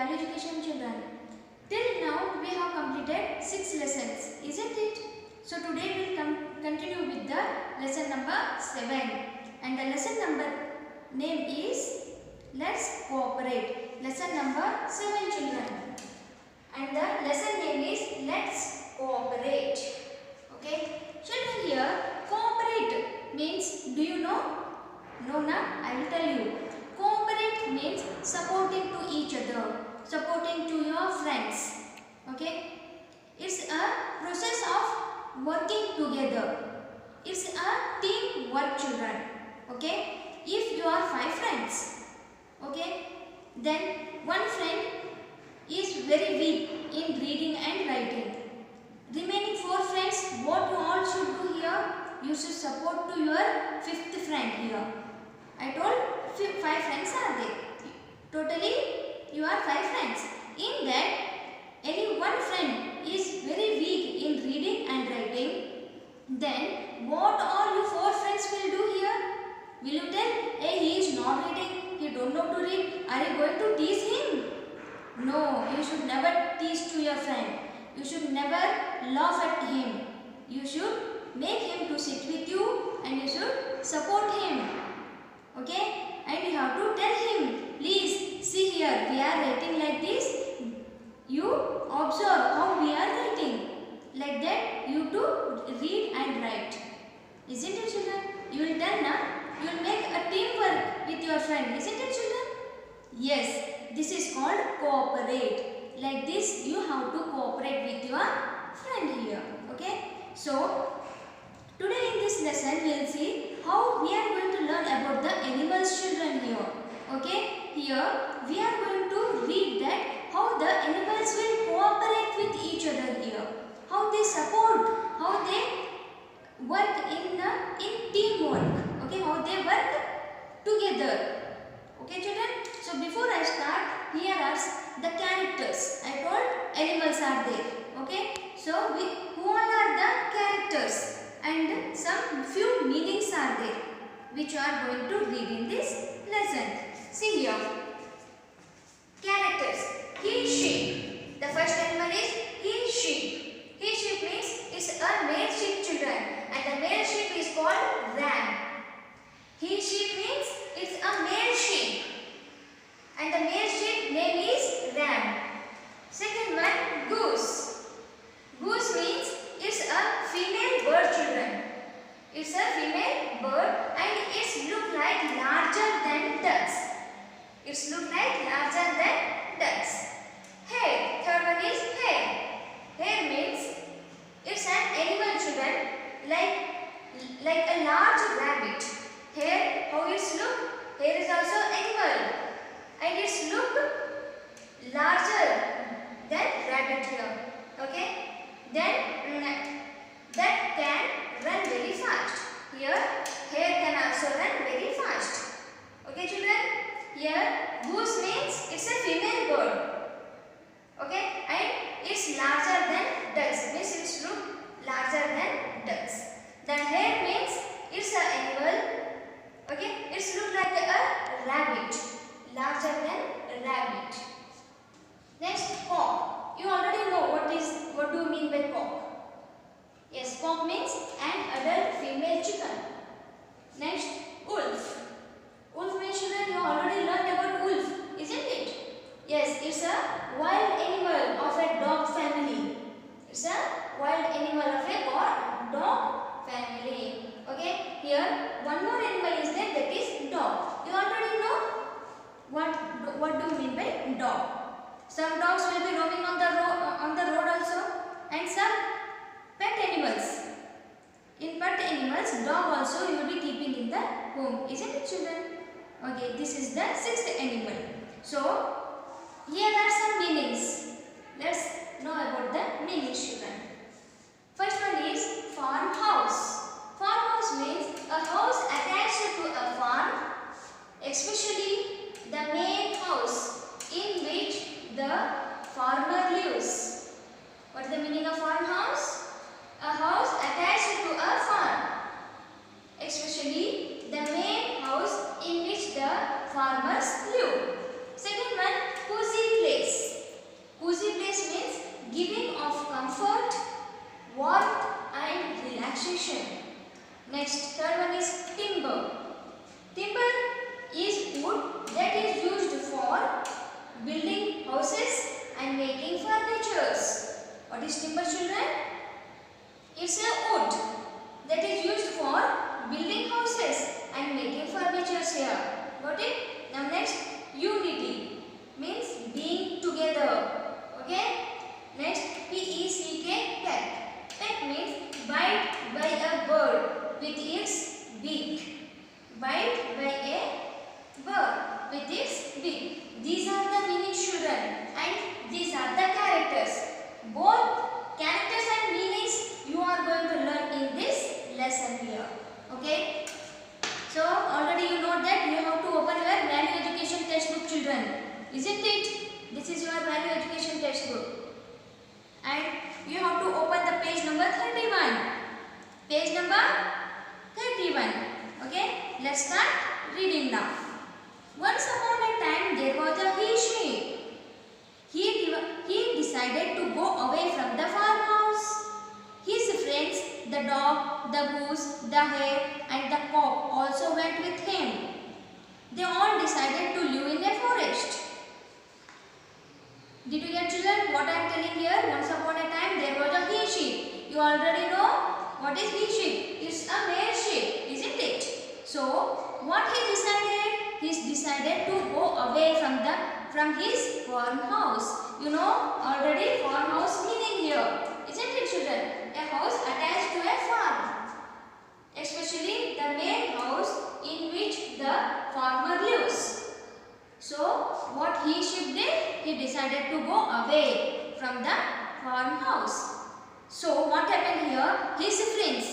value education children. Till now we have completed 6 lessons, isn't it? So today we will continue with the lesson number 7, and the lesson number name is Let's Cooperate. Lesson number 7 children, and the lesson name is Let's Cooperate. Okay children, here cooperate means, do you know? No, na? I will tell you. Cooperate means supporting to each other, supporting to your friends. Okay, it's a process of working together. It's a team work children. Okay, if you are 5 friends, okay, then one friend is very weak in reading and writing. Remaining 4 friends, what you all should do here? You should support to your 5th friend here. I told 5 friends are there. Totally you are 5 friends. In that, any one friend is very weak in reading and writing, then what all you 4 friends will do here? Will you tell, hey, he is not reading, he don't know to read, are you going to tease him? No, you should never tease to your friend. You should never laugh at him. You should make him to sit with you and you should support him. Okay? And you have to tell him, please see here, we are writing like this. You observe how we are writing. Like that, you do read and write. Isn't it children? You will tell now. You will make a teamwork with your friend. Isn't it children? Yes, this is called cooperate. Like this, you have to cooperate with your friend here. Okay? So, today in this lesson, we will see how we are going to learn about the animals children here. Okay? Here, we are going to read that how the animals will cooperate with each other here. How they support, how they work in teamwork. Okay? How they work together. Okay children? So before I start, here are the characters. I told animals are there. Okay? So who all are the characters? And some few meanings are there, which you are going to read in this lesson. See here. Characters. He, sheep. The first animal is he, sheep. He, sheep means it's a male sheep children. And the male sheep is called ram. He, sheep means it's a male sheep. And the male sheep name is ram. Second one, goose. Goose means it's a female bird children. It's a female bird and it look like larger than ducks. It look like larger than ducks. Hare. Third one is hare. Hare means it's an animal children like a large rabbit. Hare, how it look? Hare is also animal. And it look larger than rabbit here. Okay? Then that can run very fast. Here, hare can also run very fast. Okay children? Here, goose means it's a female bird. Okay? And it's larger than ducks. Means it's look larger than ducks. Then hare means it's an animal. Okay? It's look like a rabbit. Larger than a rabbit. Next, cock. You already know what do you mean by cock? Yes, cock means an adult female chicken. Next, wolf. Wolf means children, you already learned about wolf, isn't it? Yes, it's a wild animal of a dog family. It's a wild animal of a dog family. Okay, here one more animal is there, that is dog. You already know what do you mean by dog? Some dogs will be roaming on the road also, and some pet animals. In pet animals, dog also you will be keeping in the home, isn't it children? Okay, this is the 6th animal. So here are some meanings. Let's know about the meanings children. First one is farmhouse. Farmhouse means a house attached to a farm, especially the main house in which the farmer lives. What is the meaning of farmhouse? A house attached to a farm, especially the main house in which the farmers live. Second one, cozy place. with its beak. Bite by a bird with its beak. These are the meanings, children, and these are the characters. Both characters and meanings you are going to learn in this lesson here. Okay. So already you know that you have to open your value education textbook, children. Isn't it? This is your value education textbook. And you have to open the page number 31. Page number 31. Okay. Let's start reading now. Once upon a time there was a he-sheep. He decided to go away from the farmhouse. His friends, the dog, the goose, the hare and the cock also went with him. They all decided to live in a forest. Did you get, children, what I am telling here? Once upon a time there was a he-sheep. You already know what is he-sheep. It's a male sheep, isn't it? So what he decided? He decided to go away from his farmhouse. You know already farmhouse meaning here. Isn't it, children? A house attached to a farm. Especially the main house in which the farmer lives. So what he-sheep did? He decided to go away from the farmhouse. So what happened here? His friends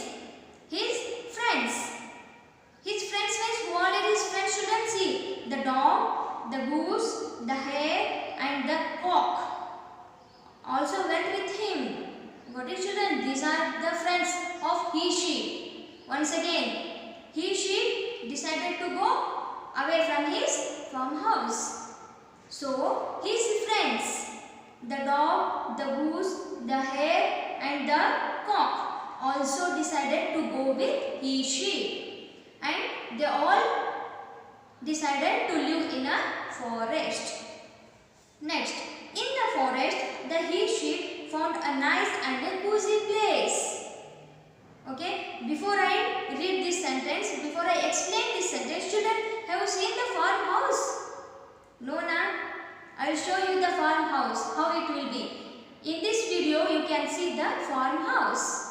means who all are his friends, children? See, the dog, the goose, the hare and the cock also went with him. Got it, children? These are the friends of he-sheep. Once again, he-sheep decided to go away from his farmhouse. So his friends, the dog, the goose, the hare and the cock also decided to go with he-sheep. And they all decided to live in a forest. Next, in the forest, the he-sheep found a nice and a cozy place. Okay, before I read this sentence, before I explain this sentence, children, have you seen the farmhouse? No, na? I will show you the farmhouse, how it will be. In this video, you can see the farmhouse.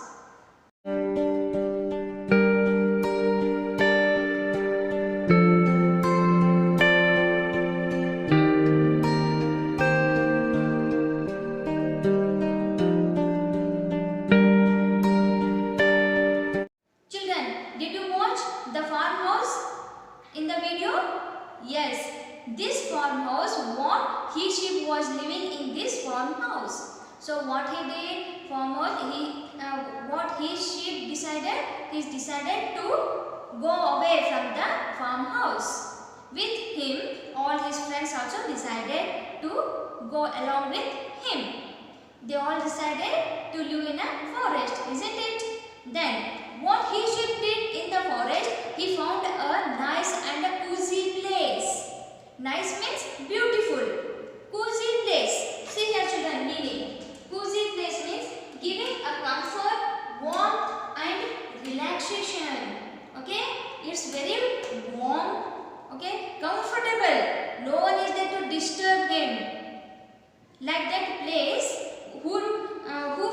In the video? Yes, this farmhouse, what he-sheep was living in this farmhouse. So what he did, what he-sheep decided? He decided to go away from the farmhouse. With him, all his friends also decided to go along with him. They all decided to live in a forest, isn't it? Then what he-sheep did in the forest, he found a nice and a cozy place. Nice means beautiful. Cozy place. See here, children, meaning. Cozy place means giving a comfort, warmth and relaxation. Okay? It's very warm. Okay? Comfortable. No one is there to disturb him. Like that place, who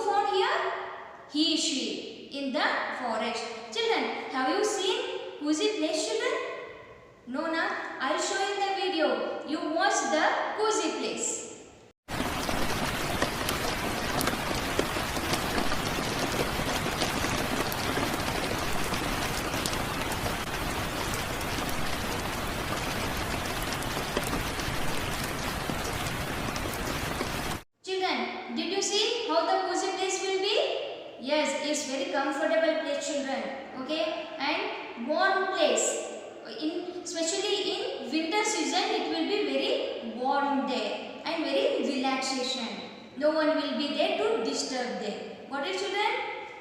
found here? He-sheep in the forest. Children, have you seen cozy place, children? No, na? I will show you in the video. You watch the cozy place. Children, did you see how the cozy place will be? Yes, it's very comfortable place, children. Okay, and warm place. Especially in winter season, it will be very warm there and very relaxation. No one will be there to disturb them. Got it, children?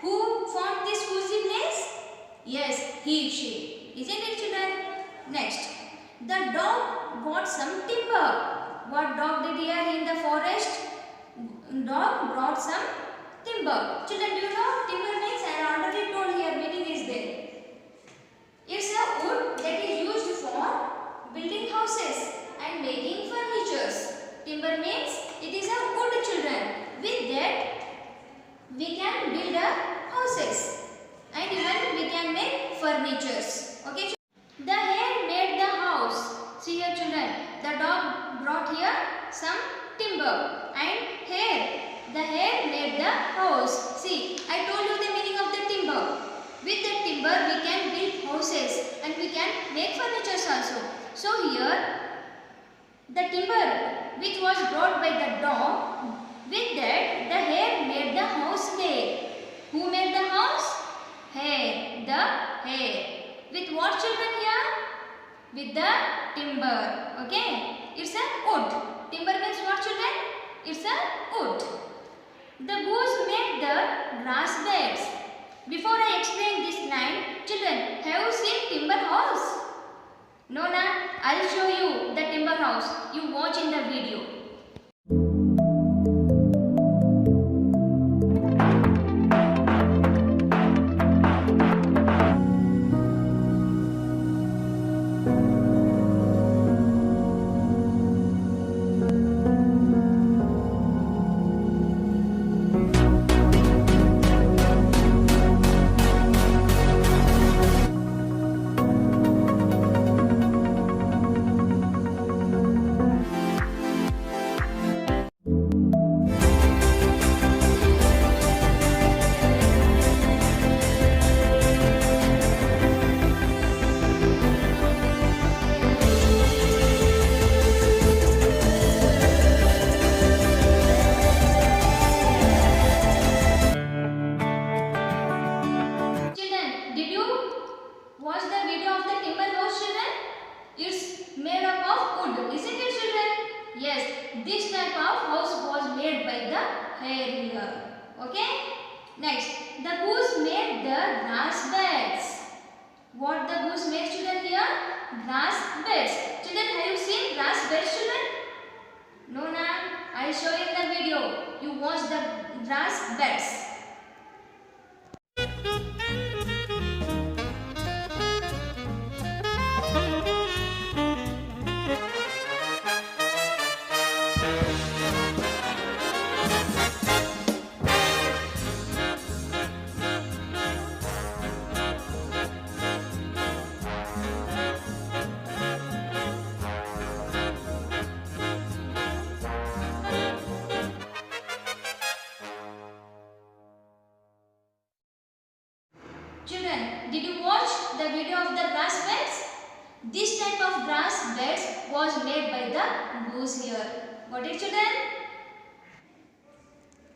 Who found this cozy place? Yes, he-sheep. Isn't it, children? Next, the dog bought some timber. What dog did here in the forest? Dog brought some timber. Children, do you know timber means? I already told here meaning is there. It's a wood that is used for building houses and making furniture. Timber means it is a wood, children. With that we can build houses and even we can make furnitures. Okay. The hare made the house. See here children, the dog brought here some timber and the hare made the house. See, I told you the meaning of the timber. With the timber we can build houses and we can make furnitures also. So here the timber which was brought by the dog, with that the hare made the house there. Who made the house? Hare, the hare. With what children here? With the timber. Okay. It's a wood. Timber means what children? It's a wood. The goose made the grass beds. Before I explain this line, children, have you seen timber house? No, na? I'll show you the timber house. You watch in the video. Watch the video of the timber house children. It's made up of wood, isn't it children? Yes, this type of house was made by the hare here. Okay. Next, the goose made the grass beds. What the goose made children here? Grass beds. Children, have you seen grass beds children? No, na? I'll show you in the video. You watch the grass beds. Children, did you watch the video of the grass beds? This type of grass beds was made by the goose here. Got it children?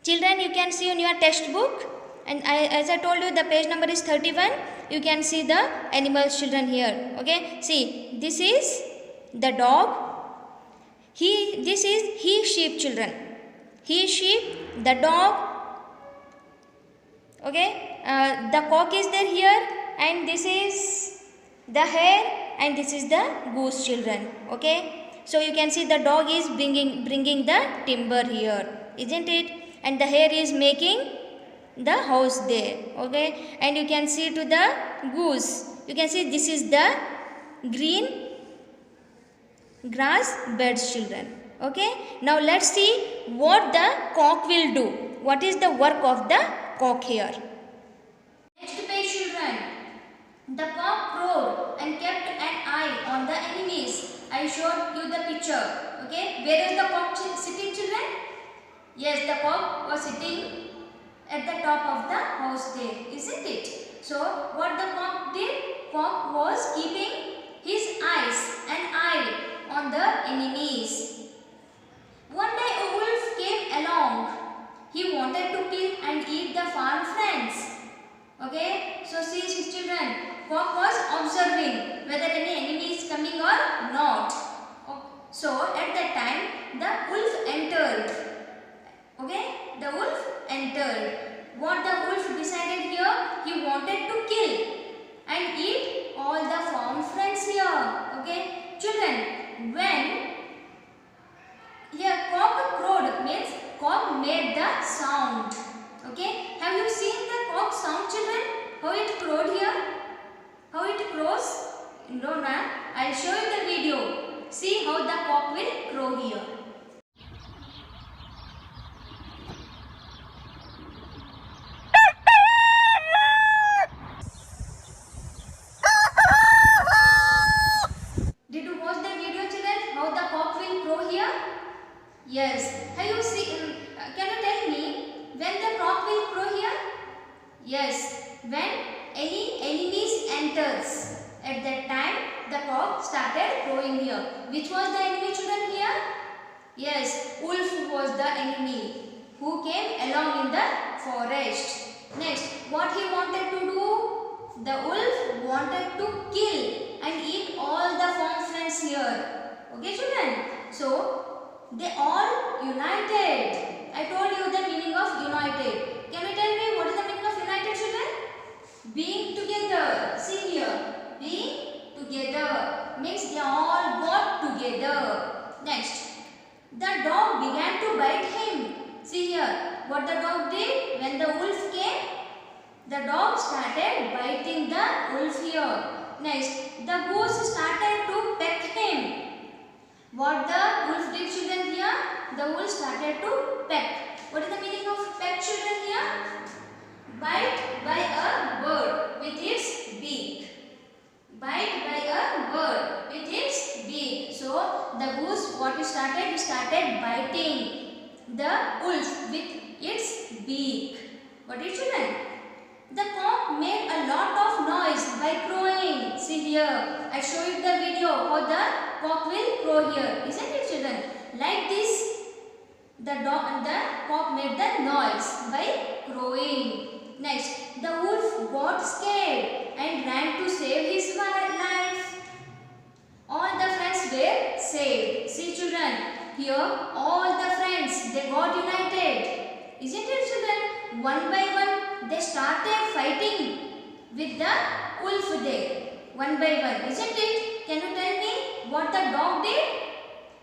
Children, you can see in your textbook, and as I told you, the page number is 31. You can see the animals children here. Okay, see, this is the dog. This is he sheep children. He sheep, the dog. Okay, the cock is there here, and this is the hare, and this is the goose children. Okay, so you can see the dog is bringing the timber here, isn't it? And the hare is making the house there. Okay, and you can see to the goose. You can see this is the green grass beds children. Okay, now let's see what the cock will do. What is the work of the cock here? Next page children. The cock crowed and kept an eye on the enemies. I showed you the picture. Okay, where is the cock sitting children? Yes, the cock was sitting at the top of the house there, isn't it? So what the cock did? Cock was keeping his an eye on the enemies. One day a wolf came along. He wanted to kill and eat the farm friends. Okay, so see children, cock was observing whether any enemy is coming or not. So at that time the wolf entered. Okay, the wolf entered. What the wolf decided here? He wanted to kill and eat all the farm friends here. Okay, children, when here cock crowed means cock made the sound. Okay, have you seen the cock sound children? How it crowed here? How it crows? No, na? I'll show you the video. See how the cock will crow here. enters. At that time, the cock started crowing here. Which was the enemy, children, here? Yes, wolf was the enemy who came along in the forest. Next, what he wanted to do? The wolf wanted to kill and eat all the farm friends here. Okay, children? So, they all united. I told you the meaning of united. Can you tell me what is the meaning of united, children? Being together. See here. Being together means they all got together. Next, the dog began to bite him. See here. What the dog did? When the wolf came, the dog started biting the wolf here. Next, the goose started to peck him. What the wolf did, children, here? The wolf started to peck. What is the meaning of peck, children, here? Bite by a bird with its beak. Bite by a bird with its beak. So, the goose, what he started? He started biting the wolf with its beak. What did, children? The cock made a lot of noise by crowing. See here, I show you the video how the cock will crow here. Isn't it, children? Like this, the cock made the noise by crowing. Next, the wolf got scared and ran to save his life. All the friends were saved. See, children, here all the friends, they got united. Isn't it, children? One by one, they started fighting with the wolf there. One by one, isn't it? Can you tell me what the dog did?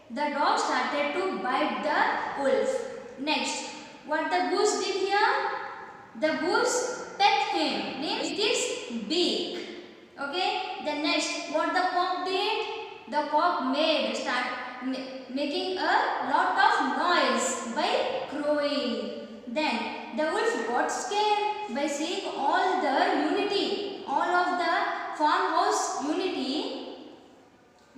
The dog started to bite the wolf. Next, what the goose did here? The goose pecked him, means with its beak. Okay. The next, what the cock did? The cock making a lot of noise by crowing. Then the wolf got scared by seeing all the unity, all of the farmhouse unity.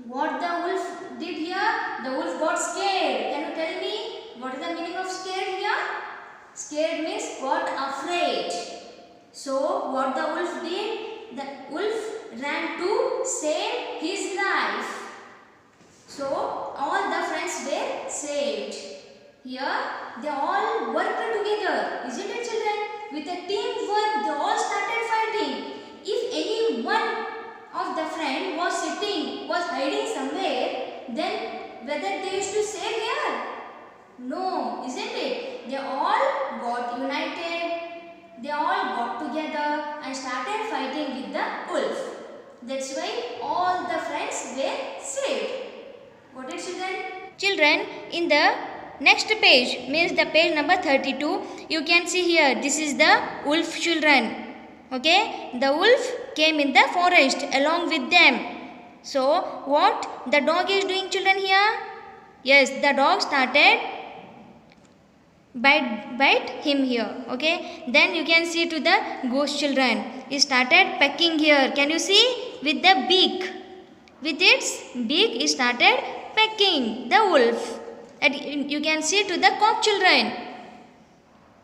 What the wolf did here? The wolf got scared. Can you tell me what is the meaning of scared here? Scared means got afraid. So what the wolf did? The wolf ran to save his life. So all the friends were saved. Here they all worked together. Isn't it, children? With a teamwork, they all started fighting. If any one of the friend was hiding somewhere, then whether they used to save here? No, isn't it? They all got united. They all got together and started fighting with the wolf. That's why all the friends were saved. What is, children? Children, in the next page, means the page number 32, you can see here, this is the wolf, children. Okay, the wolf came in the forest along with them. So, what the dog is doing, children, here? Yes, the dog started bite him here. Okay, then you can see to the goose, children. It started pecking here. Can you see? With the beak. With its beak, it started pecking the wolf. And you can see to the cock, children.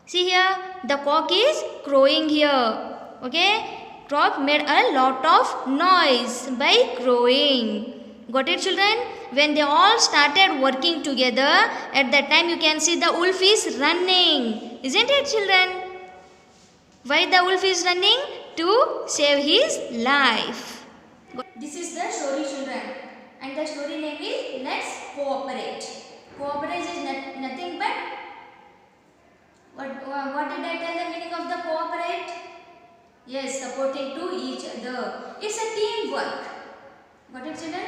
See here, the cock is crowing here. Okay, cock made a lot of noise by crowing. Got it, children? When they all started working together, at that time you can see the wolf is running. Isn't it, children? Why the wolf is running? To save his life. This is the story, children. And the story name is Let's Cooperate. Cooperate is nothing but, what did I tell the meaning of the cooperate? Yes, supporting to each other. It's a teamwork. Got it, children?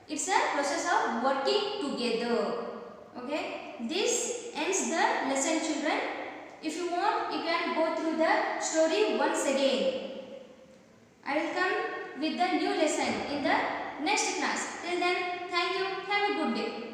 It's a process of working together. Okay. This ends the lesson, children. If you want, you can go through the story once again. I will come with the new lesson in the next class. Till then, thank you. Have a good day.